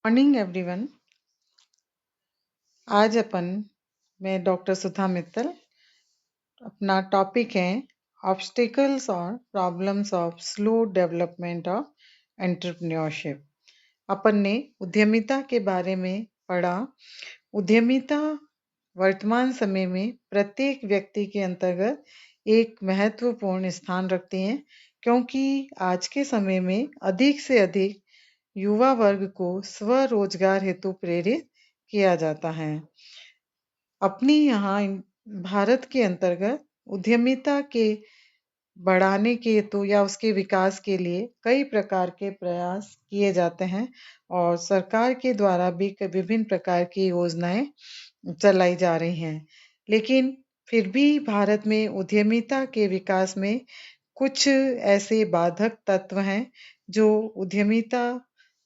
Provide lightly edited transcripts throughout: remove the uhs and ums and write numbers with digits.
Morning everyone. आज मैं doctor सुधा मित्तल, अपना टॉपिक है ऑब्स्टिकल्स और problems of slow development of entrepreneurship. अपन ने उद्यमिता के बारे में पढ़ा। उद्यमिता वर्तमान समय में प्रत्येक व्यक्ति के अंतर्गत एक महत्वपूर्ण स्थान रखती है, क्योंकि आज के समय में अधिक से अधिक युवा वर्ग को स्वरोजगार हेतु प्रेरित किया जाता है। अपनी यहाँ भारत के अंतर्गत उद्यमिता के बढ़ाने के हेतु या उसके विकास के लिए कई प्रकार के प्रयास किए जाते हैं और सरकार के द्वारा भी विभिन्न प्रकार की योजनाएं चलाई जा रही हैं। लेकिन फिर भी भारत में उद्यमिता के विकास में कुछ ऐसे बाधक तत्व हैं जो उद्यमिता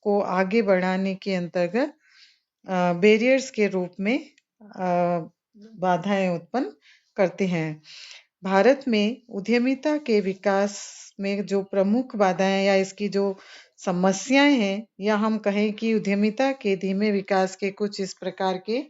को आगे बढ़ाने के अंतर्गत बैरियर्स के रूप में बाधाएं उत्पन्न करते हैं। भारत में उद्यमिता के विकास में जो प्रमुख बाधाएं या इसकी जो समस्याएं हैं, या हम कहें कि उद्यमिता के धीमे विकास के कुछ इस प्रकार के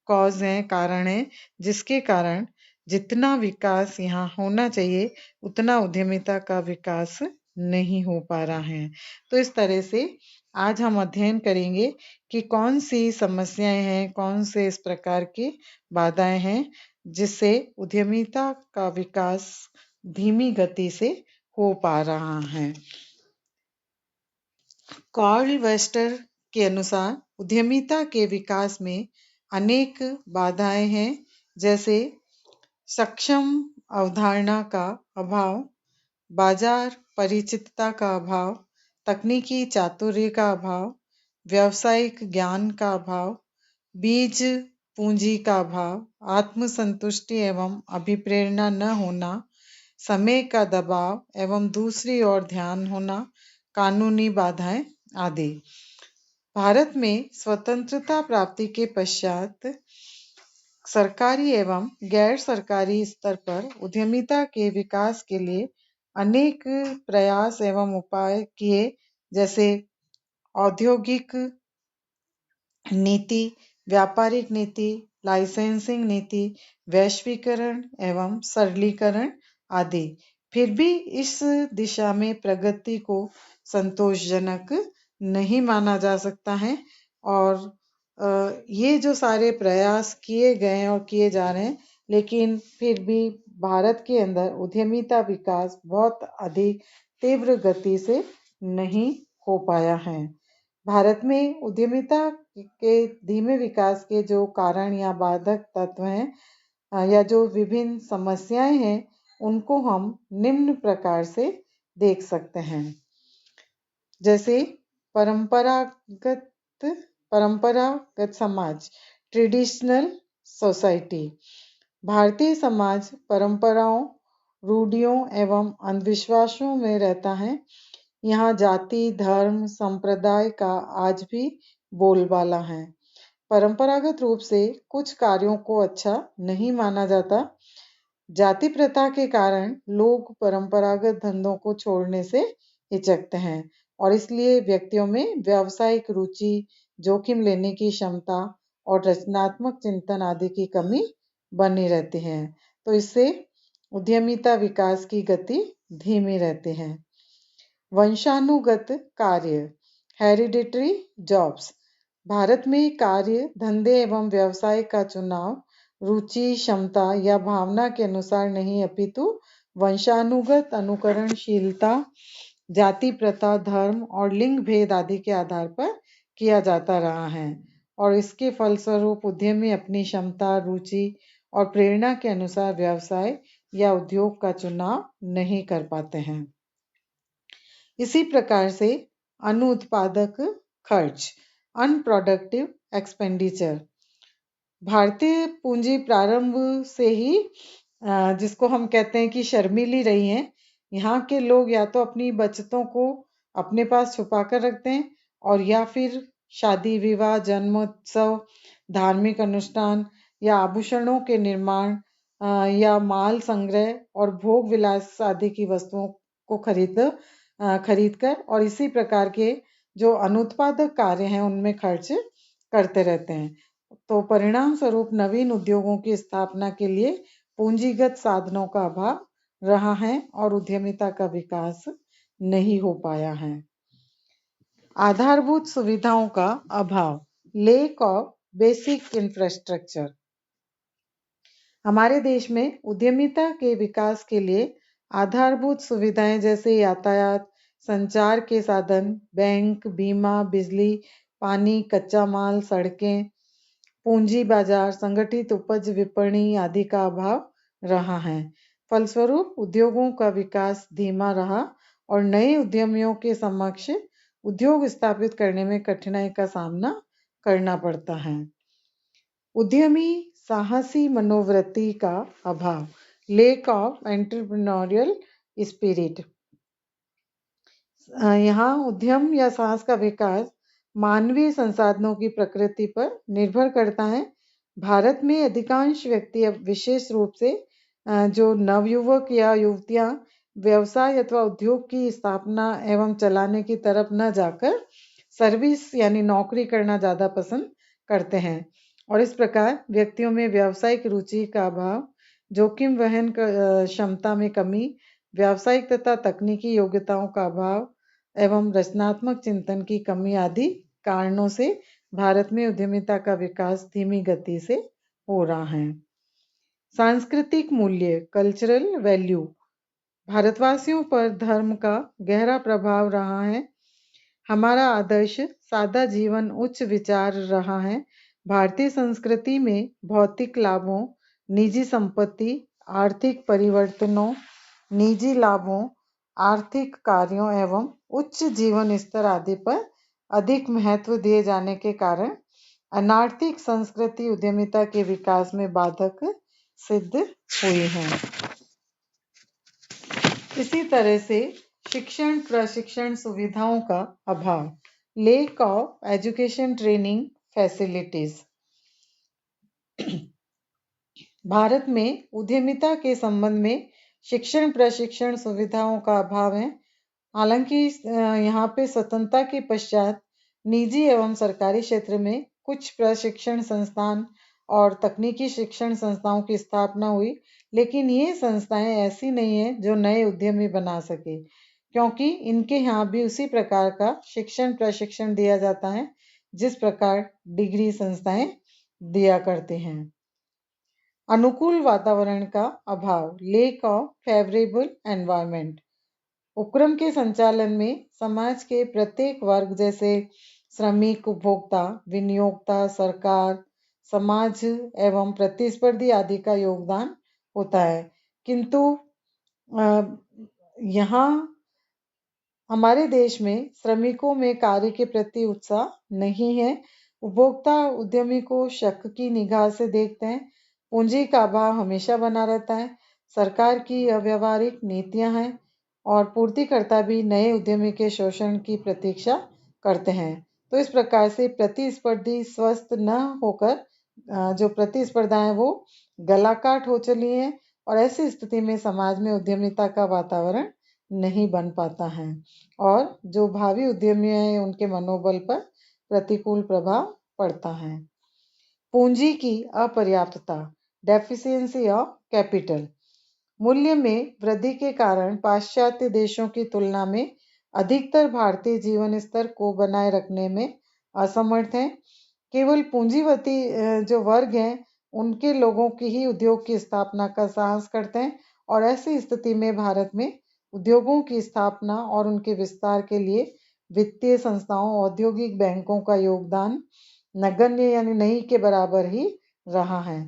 कॉज हैं, कारण हैं, जिसके कारण जितना विकास यहाँ होना चाहिए उतना उद्यमिता का विकास नहीं हो पा रहा है। तो इस तरह से आज हम अध्ययन करेंगे कि कौन सी समस्याएं हैं, कौन से इस प्रकार की बाधाएं हैं जिससे उद्यमिता का विकास धीमी गति से हो पा रहा है। कार्ल वेस्टर के अनुसार उद्यमिता के विकास में अनेक बाधाएं हैं, जैसे सक्षम अवधारणा का अभाव, बाजार परिचितता का अभाव, तकनीकी चातुर्य का अभाव, व्यावसायिक ज्ञान का अभाव, बीज पूंजी का अभाव, आत्मसंतुष्टि एवं अभिप्रेरणा न होना, समय का दबाव एवं दूसरी ओर ध्यान होना, कानूनी बाधाएं आदि। भारत में स्वतंत्रता प्राप्ति के पश्चात सरकारी एवं गैर सरकारी स्तर पर उद्यमिता के विकास के लिए अनेक प्रयास एवं उपाय किए, जैसे औद्योगिक नीति, व्यापारिक नीति, लाइसेंसिंग नीति, वैश्वीकरण एवं सरलीकरण आदि। फिर भी इस दिशा में प्रगति को संतोषजनक नहीं माना जा सकता है और ये जो सारे प्रयास किए गए और किए जा रहे हैं, लेकिन फिर भी भारत के अंदर उद्यमिता विकास बहुत अधिक तीव्र गति से नहीं हो पाया है। भारत में उद्यमिता के धीमे विकास के जो कारण या बाधक तत्व हैं या जो विभिन्न समस्याएं हैं, उनको हम निम्न प्रकार से देख सकते हैं। जैसे परंपरागत समाज, ट्रेडिशनल सोसाइटी। भारतीय समाज परंपराओं, रूढ़ियों एवं अंधविश्वासों में रहता है। यहाँ जाति, धर्म, संप्रदाय का आज भी बोलबाला है। परंपरागत रूप से कुछ कार्यों को अच्छा नहीं माना जाता। जाति प्रथा के कारण लोग परंपरागत धंधों को छोड़ने से हिचकते हैं और इसलिए व्यक्तियों में व्यावसायिक रुचि, जोखिम लेने की क्षमता और रचनात्मक चिंतन आदि की कमी बनी रहती है। तो इससे उद्यमिता विकास की गति धीमी रहती है। वंशानुगत कार्य, हेरिडिटरी जॉब्स। भारत में कार्य, धंधे एवं व्यवसाय का चुनाव रुचि, क्षमता या भावना के अनुसार नहीं, अपितु वंशानुगत अनुकरणशीलता, जाति प्रथा, धर्म और लिंग भेद आदि के आधार पर किया जाता रहा है और इसके फलस्वरूप उद्यमी अपनी क्षमता, रुचि और प्रेरणा के अनुसार व्यवसाय या उद्योग का चुनाव नहीं कर पाते हैं। इसी प्रकार से अनुत्पादक खर्च, अनप्रोडक्टिव एक्सपेंडिचर। भारतीय पूंजी प्रारंभ से ही जिसको हम कहते हैं कि शर्मीली रही हैं। यहाँ के लोग या तो अपनी बचतों को अपने पास छुपा कर रखते हैं और या फिर शादी विवाह, जन्मोत्सव, धार्मिक अनुष्ठान या आभूषणों के निर्माण या माल संग्रह और भोग विलास आदि की वस्तुओं को खरीद कर और इसी प्रकार के जो अनुत्पादक कार्य हैं उनमें खर्च करते रहते हैं। तो परिणाम स्वरूप नवीन उद्योगों की स्थापना के लिए पूंजीगत साधनों का अभाव रहा है और उद्यमिता का विकास नहीं हो पाया है। आधारभूत सुविधाओं का अभाव, लेक ऑफ बेसिक इंफ्रास्ट्रक्चर। हमारे देश में उद्यमिता के विकास के लिए आधारभूत सुविधाएं जैसे यातायात, संचार के साधन, बैंक, बीमा, बिजली, पानी, कच्चा माल, सड़कें, पूंजी बाजार, संगठित उपज विपणी आदि का अभाव रहा है। फलस्वरूप उद्योगों का विकास धीमा रहा और नए उद्यमियों के समक्ष उद्योग स्थापित करने में कठिनाई का सामना करना पड़ता है। उद्यमी साहसी मनोवृत्ति का अभाव, लेक ऑफ एंटरप्रेन्योरियल स्पिरिट। यहाँ उद्यम या साहस का विकास मानवीय संसाधनों की प्रकृति पर निर्भर करता है। भारत में अधिकांश व्यक्ति अब विशेष रूप से जो नवयुवक या युवतियां व्यवसाय अथवा उद्योग की स्थापना एवं चलाने की तरफ न जाकर सर्विस यानी नौकरी करना ज़्यादा पसंद करते हैं और इस प्रकार व्यक्तियों में व्यावसायिक रुचि का अभाव, जोखिम वहन क्षमता में कमी, व्यावसायिक तथा तकनीकी योग्यताओं का अभाव एवं रचनात्मक चिंतन की कमी आदि कारणों से भारत में उद्यमिता का विकास धीमी गति से हो रहा है। सांस्कृतिक मूल्य, कल्चरल वैल्यू। भारतवासियों पर धर्म का गहरा प्रभाव रहा है। हमारा आदर्श सादा जीवन उच्च विचार रहा है। भारतीय संस्कृति में भौतिक लाभों, निजी संपत्ति, आर्थिक परिवर्तनों, निजी लाभों, आर्थिक कार्यों एवं उच्च जीवन स्तर आदि पर अधिक महत्व दिए जाने के कारण अनार्थिक संस्कृति उद्यमिता के विकास में बाधक सिद्ध हुई है। इसी तरह से शिक्षण प्रशिक्षण सुविधाओं का अभाव, lake of education training facilities. Bharat में उद्यमिता के संबंध में शिक्षण प्रशिक्षण सुविधाओं का अभाव है। हालांकि यहाँ पे स्वतंत्रता के पश्चात निजी एवं सरकारी क्षेत्र में कुछ प्रशिक्षण संस्थान और तकनीकी शिक्षण संस्थाओं की स्थापना हुई, लेकिन ये संस्थाएं ऐसी नहीं है जो नए उद्यमी बना सके, क्योंकि इनके यहाँ भी उसी प्रकार का शिक्षण प्रशिक्षण दिया जाता है जिस प्रकार डिग्री संस्थाएं दिया करते हैं। अनुकूल वातावरण का अभाव, लेक ऑफ फेवरेबल एनवायरनमेंट। उपक्रम के संचालन में समाज के प्रत्येक वर्ग जैसे श्रमिक, उपभोक्ता, विनियोगता, सरकार, समाज एवं प्रतिस्पर्धी आदि का योगदान होता है, किंतु यहाँ हमारे देश में श्रमिकों में कार्य के प्रति उत्साह नहीं है। उपभोक्ता उद्यमी को शक की निगाह से देखते हैं। पूंजी का अभाव हमेशा बना रहता है। सरकार की अव्यावहारिक नीतियां हैं और पूर्तिकर्ता भी नए उद्यमी के शोषण की प्रतीक्षा करते हैं। तो इस प्रकार से प्रतिस्पर्धी स्वस्थ न होकर जो प्रतिस्पर्धा है वो गलाकाट हो चली है और ऐसी स्थिति में समाज में उद्यमिता का वातावरण नहीं बन पाता है और जो भावी उद्यमी हैं उनके मनोबल पर प्रतिकूल प्रभाव पड़ता है। पूंजी की अपर्याप्तता, डेफिशिएंसी ऑफ कैपिटल। मूल्य में वृद्धि के कारण पाश्चात्य देशों की तुलना में अधिकतर भारतीय जीवन स्तर को बनाए रखने में असमर्थ हैं। केवल पूंजीवती जो वर्ग हैं उनके लोगों की ही उद्योग की स्थापना का साहस करते हैं और ऐसी स्थिति में भारत में उद्योगों की स्थापना और उनके विस्तार के लिए वित्तीय संस्थाओं, औद्योगिक बैंकों का योगदान नगण्य यानी नहीं के बराबर ही रहा है।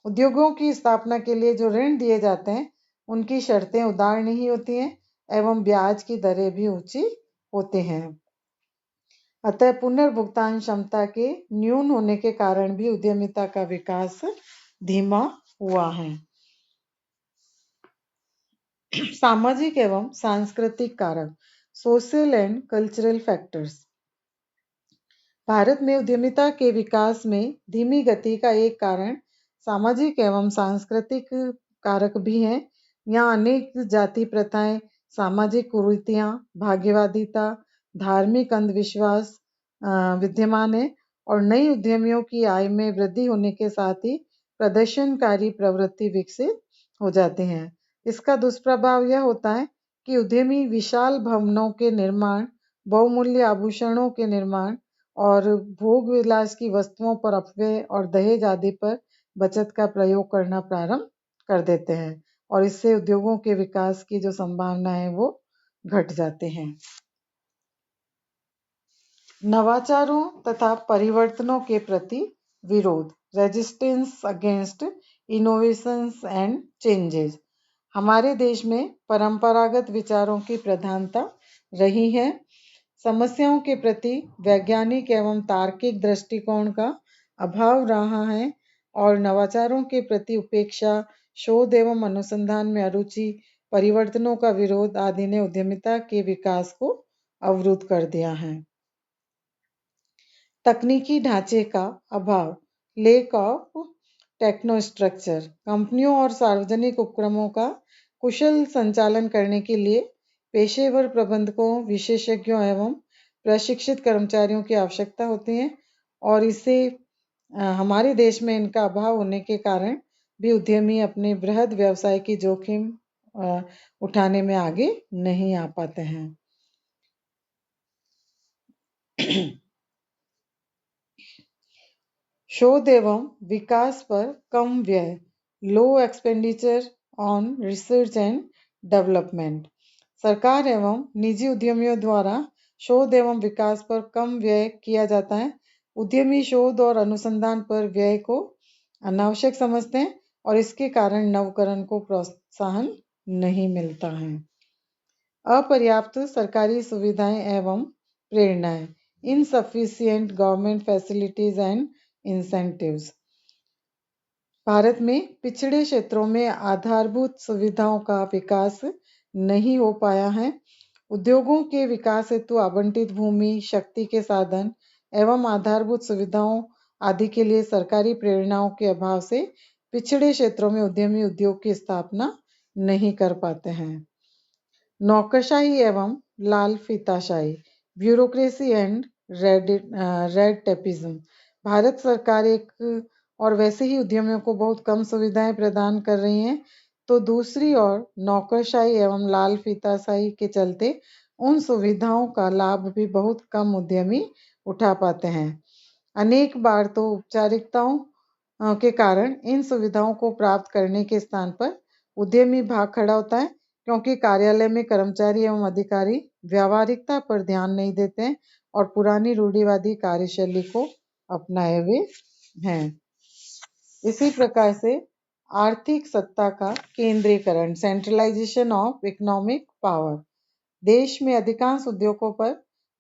उद्योगों की स्थापना के लिए जो ऋण दिए जाते हैं उनकी शर्तें उदार नहीं होती हैं एवं ब्याज की दरें भी ऊंची होती हैं। अतः पुनर्भुगतान क्षमता के न्यून होने के कारण भी उद्यमिता का विकास धीमा हुआ है। सामाजिक एवं सांस्कृतिक कारक, social and cultural factors. Bharat में उद्यमिता के विकास में धीमी गति का एक कारण सामाजिक एवं सांस्कृतिक कारक भी हैं। यहाँ अनेक जाति प्रथाएं, सामाजिक कुरीतियां, भाग्यवादिता, धार्मिक अंधविश्वास विद्यमान है और नई उद्यमियों की आय में वृद्धि होने के साथ ही प्रदर्शनकारी प्रवृत्ति विकसित हो जाते हैं। इसका दुष्प्रभाव यह होता है कि उद्यमी विशाल भवनों के निर्माण, बहुमूल्य आभूषणों के निर्माण और भोग विलास की वस्तुओं पर अपव्यय और दहेज आदि पर बचत का प्रयोग करना प्रारंभ कर देते हैं और इससे उद्योगों के विकास की जो संभावना है वो घट जाते हैं। नवाचारों तथा परिवर्तनों के प्रति विरोध, resistance against innovations and changes. हमारे देश में परंपरागत विचारों की प्रधानता रही है। समस्याओं के प्रति वैज्ञानिक एवं तार्किक दृष्टिकोण का अभाव रहा है और नवाचारों के प्रति उपेक्षा, शोध एवं अनुसंधान में अरुचि, परिवर्तनों का विरोध आदि ने उद्यमिता के विकास को अवरुद्ध कर दिया है। तकनीकी ढांचे का अभाव, लेक ऑफ टेक्नोस्ट्रक्चर। कंपनियों और सार्वजनिक उपक्रमों का कुशल संचालन करने के लिए पेशेवर प्रबंधकों, विशेषज्ञों एवं प्रशिक्षित कर्मचारियों की आवश्यकता होती है और इससे हमारे देश में इनका अभाव होने के कारण भी उद्यमी अपने बृहद व्यवसाय की जोखिम उठाने में आगे नहीं आ पाते हैं। शोध एवं विकास पर कम व्यय, low expenditure on research and development. सरकार एवं निजी उद्यमियों द्वारा शोध एवं विकास पर कम व्यय किया जाता है। उद्यमी शोध और अनुसंधान पर व्यय को अनावश्यक समझते हैं और इसके कारण नवकरण को प्रोत्साहन नहीं मिलता है। अपर्याप्त सरकारी सुविधाएं एवं प्रेरणाएं, insufficient government facilities and incentives. Bharat में पिछड़े क्षेत्रों में आधारभूत सुविधाओं का विकास नहीं हो पाया है। उद्योगों के विकास हेतु आवंटित भूमि, शक्ति के साधन एवं आधारभूत सुविधाओं आदि के लिए सरकारी प्रेरणाओं के अभाव से पिछड़े क्षेत्रों में उद्यमी उद्योग की स्थापना नहीं कर पाते हैं। नौकरशाही एवं लाल फीताशाही, bureaucracy and red tapism. Bharat सरकार एक और वैसे ही उद्यमियों को बहुत कम सुविधाएं प्रदान कर रही हैं, तो दूसरी ओर नौकरशाही एवं लाल फीताशाही के चलते उन सुविधाओं का लाभ भी बहुत कम उद्यमी उठा पाते हैं। अनेक बार तो औपचारिकताओं के कारण इन सुविधाओं को प्राप्त करने के स्थान पर उद्यमी भाग खड़ा होता है, क्योंकि कार्यालय में कर्मचारी एवं अधिकारी व्यावहारिकता पर ध्यान नहीं देते हैं और पुरानी रूढ़िवादी कार्यशैली को अपनाए हुए हैं। इसी प्रकार से आर्थिक सत्ता का केंद्रीकरण, सेंट्रलाइजेशन ऑफ इकोनॉमिक पावर। देश में अधिकांश उद्योगों पर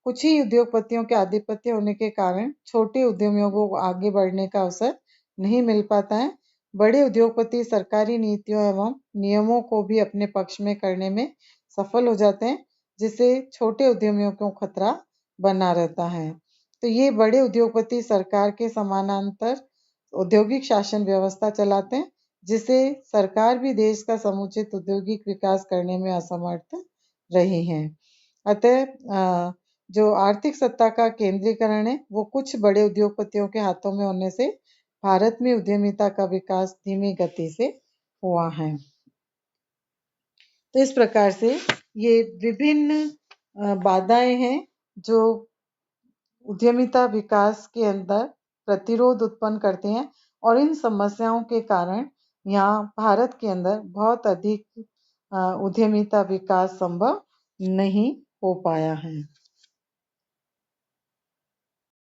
कुछ ही उद्योगपतियों के आधिपत्य होने के कारण छोटे उद्यमियों को आगे बढ़ने का अवसर नहीं मिल पाता है। बड़े उद्योगपति सरकारी नीतियों एवं नियमों को भी अपने पक्ष में करने में सफल हो जाते हैं, जिससे छोटे उद्यमियों को खतरा बना रहता है। तो ये बड़े उद्योगपति सरकार के समानांतर औद्योगिक शासन व्यवस्था चलाते हैं, जिससे सरकार भी देश का समुचित औद्योगिक विकास करने में असमर्थ रही हैं। अतः जो आर्थिक सत्ता का केंद्रीकरण है वो कुछ बड़े उद्योगपतियों के हाथों में होने से भारत में उद्यमिता का विकास धीमी गति से हुआ है। तो इस प्रकार से ये विभिन्न बाधाएं हैं जो उद्यमिता विकास के अंदर प्रतिरोध उत्पन्न करते हैं और इन समस्याओं के कारण यहाँ भारत के अंदर बहुत अधिक उद्यमिता विकास संभव नहीं हो पाया है।